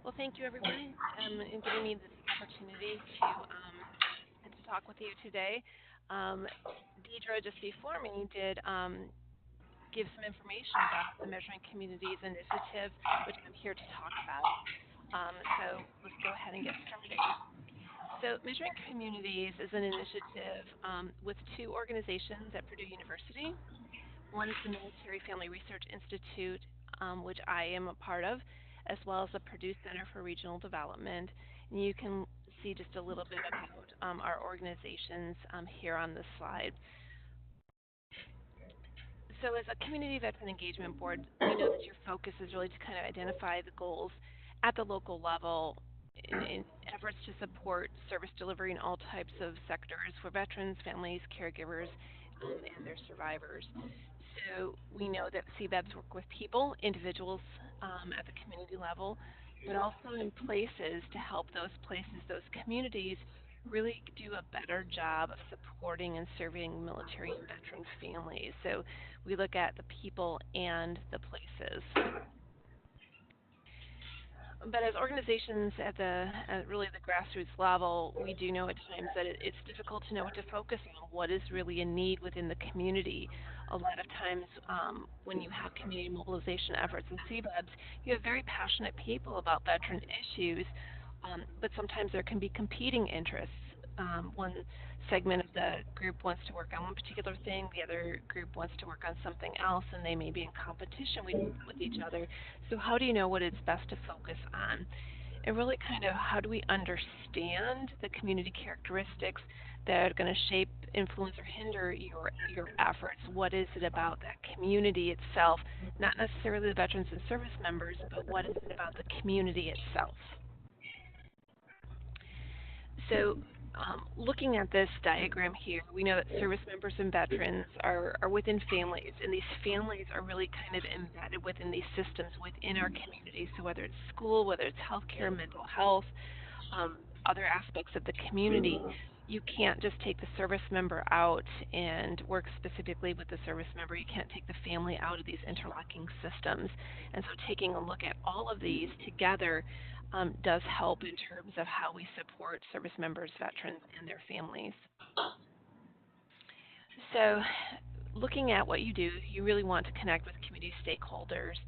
Well, thank you, everyone, in giving me this opportunity to talk with you today. Um, Deidre, just before me, did give some information about the Measuring Communities initiative, which I'm here to talk about. So let's go ahead and get started. So, Measuring Communities is an initiative with two organizations at Purdue University. One is the Military Family Research Institute, which I am a part of, as well as the Purdue Center for Regional Development. And you can see just a little bit about our organizations here on this slide. So, as a community veteran engagement board, we know that your focus is really to kind of identify the goals at the local level in efforts to support service delivery in all types of sectors for veterans, families, caregivers, and their survivors. So we know that CVEBs work with people, individuals at the community level, but also in places to help those places, those communities, really do a better job of supporting and serving military and veteran families. So we look at the people and the places. But as organizations at really the grassroots level, we do know at times that it's difficult to know what to focus on, what is really a need within the community. A lot of times, when you have community mobilization efforts and CVEBs, you have very passionate people about veteran issues, but sometimes there can be competing interests. One segment of the group wants to work on one particular thing, the other group wants to work on something else, and they may be in competition with each other. So, how do you know what it's best to focus on? And really, kind of, how do we understand the community characteristics that are going to shape, influence, or hinder your efforts? What is it about that community itself? Not necessarily the veterans and service members, but what is it about the community itself? So, looking at this diagram here, we know that service members and veterans are within families, and these families are really kind of embedded within these systems within our community. So, whether it's school, whether it's healthcare, mental health, other aspects of the community, you can't just take the service member out and work specifically with the service member. You can't take the family out of these interlocking systems. And so, taking a look at all of these together does help in terms of how we support service members, veterans, and their families. So, looking at what you do, you really want to connect with community stakeholders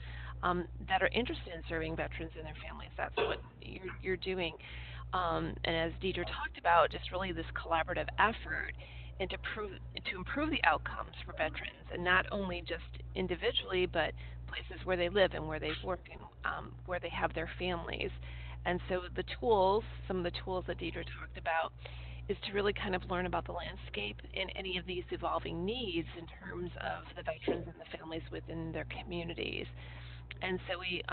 that are interested in serving veterans and their families. That's what you're doing. And as Deidre talked about, just really this collaborative effort and to improve the outcomes for veterans, and not only just individually, but places where they live and where they work and where they have their families. And so the tools, some of the tools that Deidre talked about, is to really kind of learn about the landscape and any of these evolving needs in terms of the veterans and the families within their communities. And so we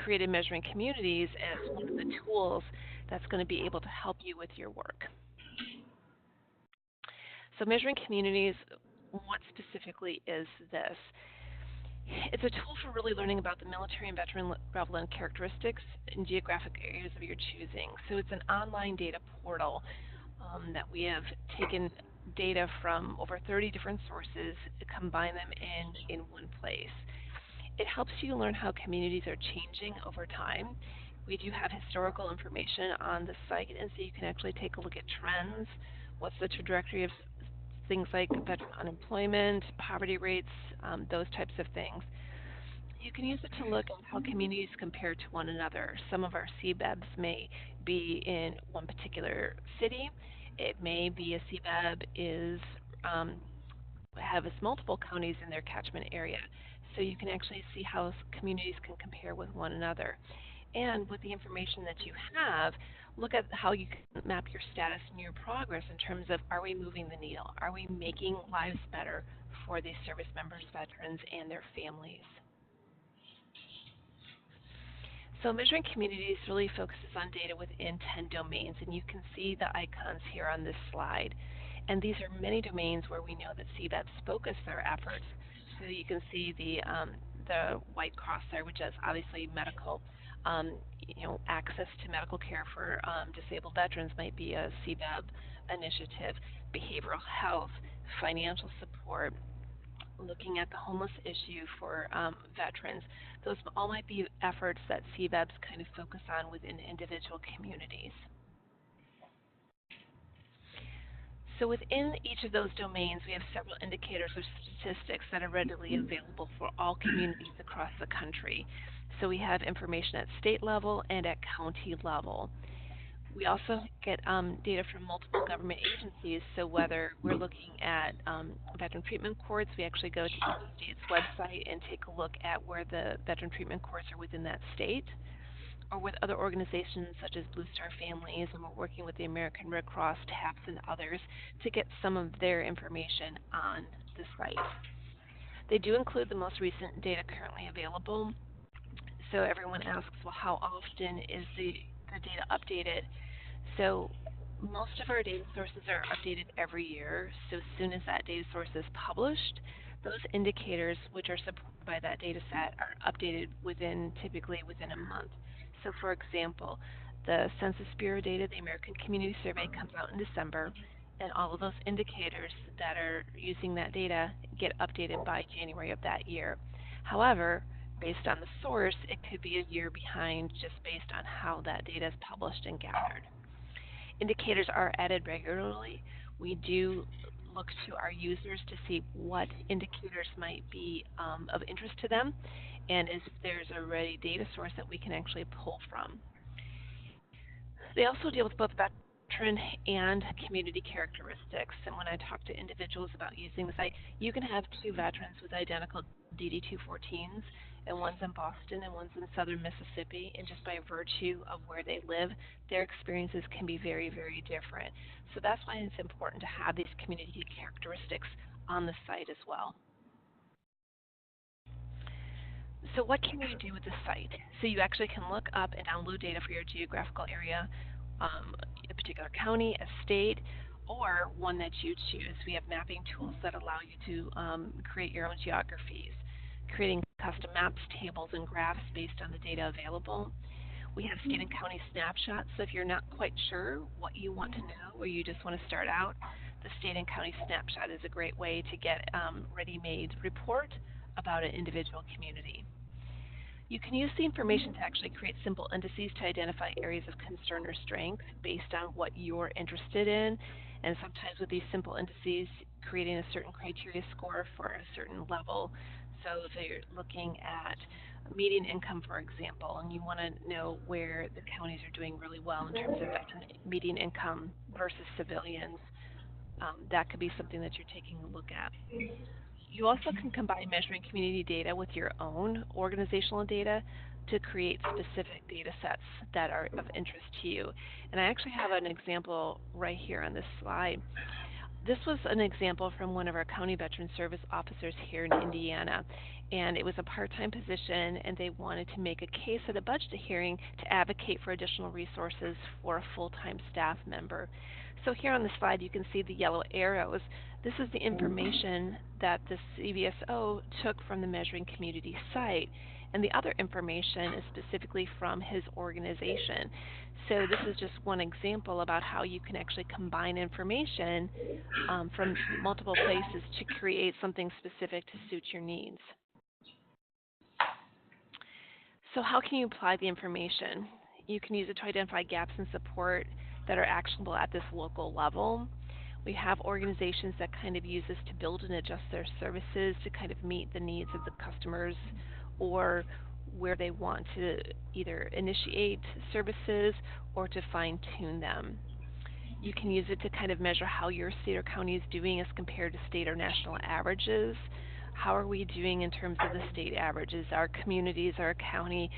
created Measuring Communities as one of the tools that's going to be able to help you with your work. So Measuring Communities, what specifically is this? It's a tool for really learning about the military and veteran prevalent characteristics in geographic areas of your choosing. So it's an online data portal that we have taken data from over 30 different sources, combine them in one place. It helps you learn how communities are changing over time. We do have historical information on the site, and so you can actually take a look at trends. What's the trajectory of things like veteran unemployment, poverty rates, those types of things. You can use it to look at how communities compare to one another. Some of our CVEBs may be in one particular city. It may be a CVEB is have multiple counties in their catchment area. So you can actually see how communities can compare with one another. And with the information that you have, look at how you can map your status and your progress in terms of, are we moving the needle? Are we making lives better for these service members, veterans, and their families? So Measuring Communities really focuses on data within 10 domains, and you can see the icons here on this slide. And these are many domains where we know that CVEBs focus their efforts. So you can see the white cross there, which is obviously medical. Access to medical care for disabled veterans might be a CVEB initiative. Behavioral health, financial support, looking at the homeless issue for veterans. Those all might be efforts that CVEBs kind of focus on within individual communities. So within each of those domains, we have several indicators or statistics that are readily available for all communities across the country. So we have information at state level and at county level. We also get data from multiple government agencies. So whether we're looking at veteran treatment courts, we actually go to each state's website and take a look at where the veteran treatment courts are within that state, or with other organizations such as Blue Star Families, and we're working with the American Red Cross, TAPS, and others to get some of their information on the site. They do include the most recent data currently available. So everyone asks, well, how often is the data updated? So most of our data sources are updated every year. So as soon as that data source is published, those indicators which are supported by that data set are updated typically within a month. So for example, the Census Bureau data, the American Community Survey, comes out in December, and all of those indicators that are using that data get updated by January of that year. However, based on the source, it could be a year behind just based on how that data is published and gathered. Indicators are added regularly. We do look to our users to see what indicators might be of interest to them, and if there's a ready data source that we can actually pull from. They also deal with both veteran and community characteristics. And when I talk to individuals about using the site, you can have two veterans with identical DD-214s, and one's in Boston and one's in southern Mississippi, and just by virtue of where they live, their experiences can be very, very different. So that's why it's important to have these community characteristics on the site as well. So what can you do with the site? So you actually can look up and download data for your geographical area, a particular county, a state, or one that you choose. We have mapping tools that allow you to create your own geographies, creating custom maps, tables, and graphs based on the data available. We have state and county snapshots, so if you're not quite sure what you want to know or you just want to start out, the state and county snapshot is a great way to get ready-made report about an individual community. You can use the information to actually create simple indices to identify areas of concern or strength based on what you're interested in. And sometimes with these simple indices, creating a certain criteria score for a certain level. So if you're looking at median income, for example, and you want to know where the counties are doing really well in terms of median income versus civilians, that could be something that you're taking a look at. You also can combine measuring community data with your own organizational data to create specific data sets that are of interest to you. And I actually have an example right here on this slide. This was an example from one of our county veteran service officers here in Indiana, and it was a part-time position, and they wanted to make a case at a budget hearing to advocate for additional resources for a full-time staff member. So here on the slide you can see the yellow arrows. This is the information that the CVSO took from the Measuring Community site, and the other information is specifically from his organization. So this is just one example about how you can actually combine information from multiple places to create something specific to suit your needs. So how can you apply the information? You can use it to identify gaps in support that are actionable at this local level. We have organizations that kind of use this to build and adjust their services to kind of meet the needs of the customers, or where they want to either initiate services or to fine-tune them. You can use it to kind of measure how your state or county is doing as compared to state or national averages. How are we doing in terms of the state averages? Our communities, our county,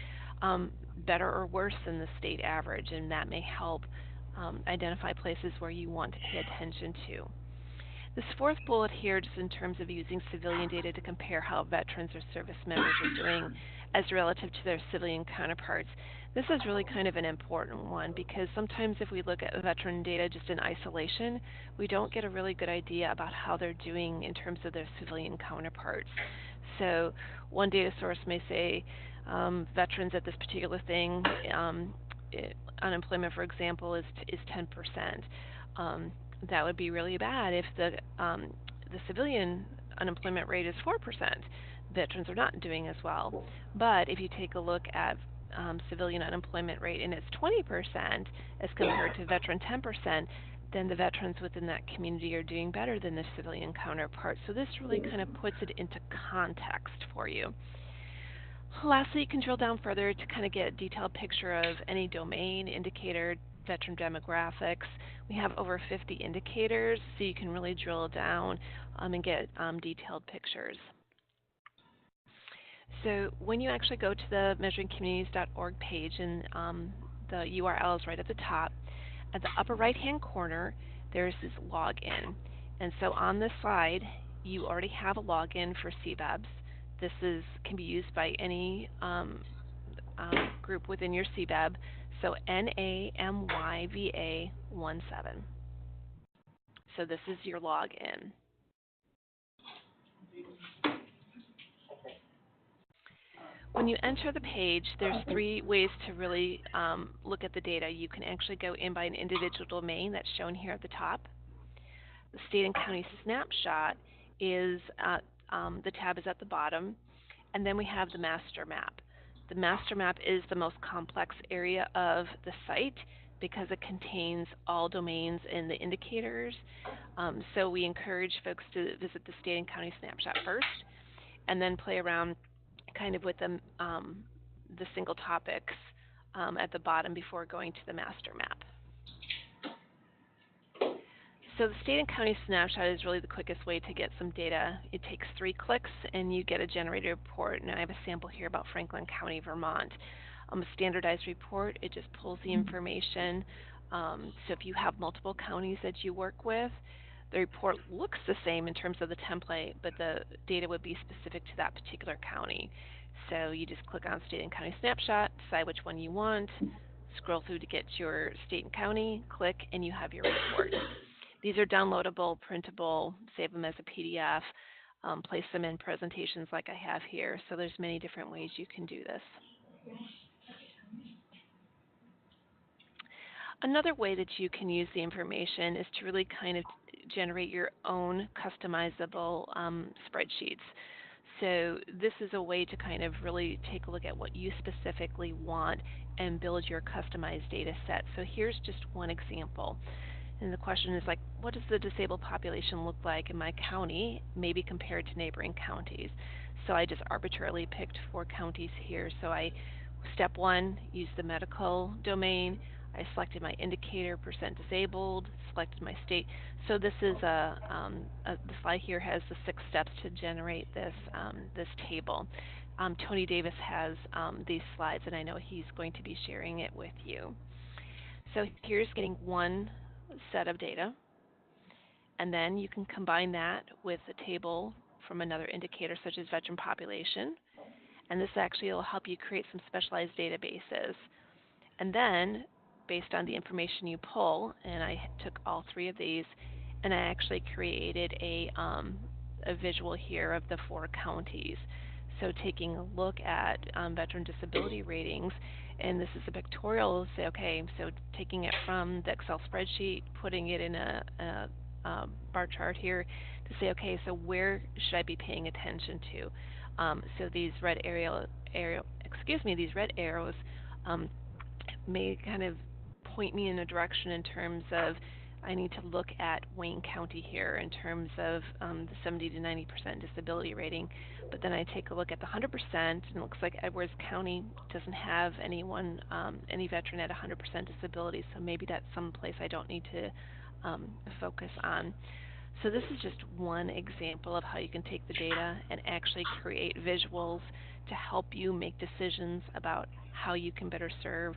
better or worse than the state average? And that may help identify places where you want to pay attention to. This fourth bullet here, just in terms of using civilian data to compare how veterans or service members are doing as relative to their civilian counterparts, this is really kind of an important one, because sometimes if we look at veteran data just in isolation, we don't get a really good idea about how they're doing in terms of their civilian counterparts. So one data source may say veterans at this particular thing, unemployment, for example, is 10%. That would be really bad if the civilian unemployment rate is 4%. Veterans are not doing as well. But if you take a look at civilian unemployment rate and it's 20% as compared to veteran 10%, then the veterans within that community are doing better than the civilian counterparts. So this really kind of puts it into context for you. Lastly, you can drill down further to kind of get a detailed picture of any domain, indicator, veteran demographics. We have over 50 indicators, so you can really drill down and get detailed pictures. So when you actually go to the measuringcommunities.org page, and the URL is right at the top, at the upper right-hand corner, there's this login. And so on this slide, you already have a login for CVEBs. This can be used by any group within your CVEB. So NAMYVA17. So this is your login. When you enter the page, there's 3 ways to really look at the data. You can actually go in by an individual domain that's shown here at the top. The state and county snapshot is the tab is at the bottom, and then we have the master map. The master map is the most complex area of the site because it contains all domains and the indicators. So we encourage folks to visit the state and county snapshot first, and then play around kind of with the single topics at the bottom before going to the master map. So the state and county snapshot is really the quickest way to get some data. It takes 3 clicks and you get a generated report. And I have a sample here about Franklin County, Vermont. A standardized report, it just pulls the information. So if you have multiple counties that you work with, the report looks the same in terms of the template, but the data would be specific to that particular county. So you just click on State and County Snapshot, decide which one you want, scroll through to get your state and county, click, and you have your report. These are downloadable, printable, save them as a PDF, place them in presentations like I have here. So there's many different ways you can do this. Another way that you can use the information is to really kind of generate your own customizable spreadsheets. So this is a way to kind of really take a look at what you specifically want and build your customized data set. So here's just one example. And the question is like, what does the disabled population look like in my county, maybe compared to neighboring counties? So I just arbitrarily picked 4 counties here. So step 1, use the medical domain. I selected my indicator, percent disabled, selected my state. So this is the slide here has the 6 steps to generate this table. Tony Davis has these slides, and I know he's going to be sharing it with you. So here's getting one set of data, and then you can combine that with a table from another indicator such as veteran population, and this actually will help you create some specialized databases. And then based on the information you pull, and I took all 3 of these, and I actually created a visual here of the 4 counties. So taking a look at veteran disability ratings, and this is a pictorial, say, okay, so taking it from the Excel spreadsheet, putting it in a bar chart here to say, okay, so where should I be paying attention to? So these red these red arrows may kind of point me in a direction in terms of I need to look at Wayne County here in terms of the 70 to 90% disability rating. But then I take a look at the 100%, and it looks like Edwards County doesn't have anyone, any veteran at 100% disability, so maybe that's some place I don't need to focus on. So this is just one example of how you can take the data and actually create visuals to help you make decisions about how you can better serve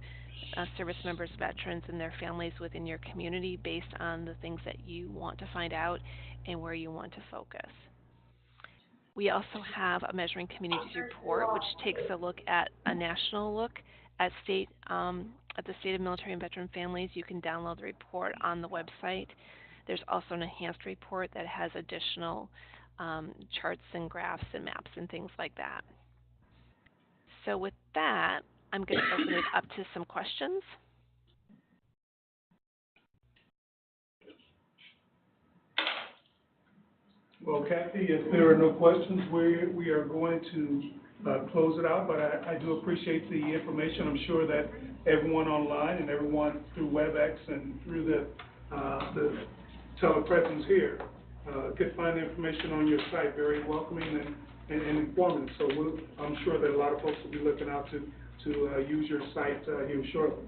service members, veterans, and their families within your community based on the things that you want to find out and where you want to focus. We also have a Measuring Communities report, which takes a look at a national look at the state of military and veteran families. You can download the report on the website. There's also an enhanced report that has additional charts and graphs and maps and things like that. So with that, I'm going to open it up to some questions. Well, Kathy, if there are no questions, we are going to close it out, but I do appreciate the information. I'm sure that everyone online and everyone through WebEx and through the telepresence here could find the information on your site very welcoming and informative. So I'm sure that a lot of folks will be looking out to use your site here shortly.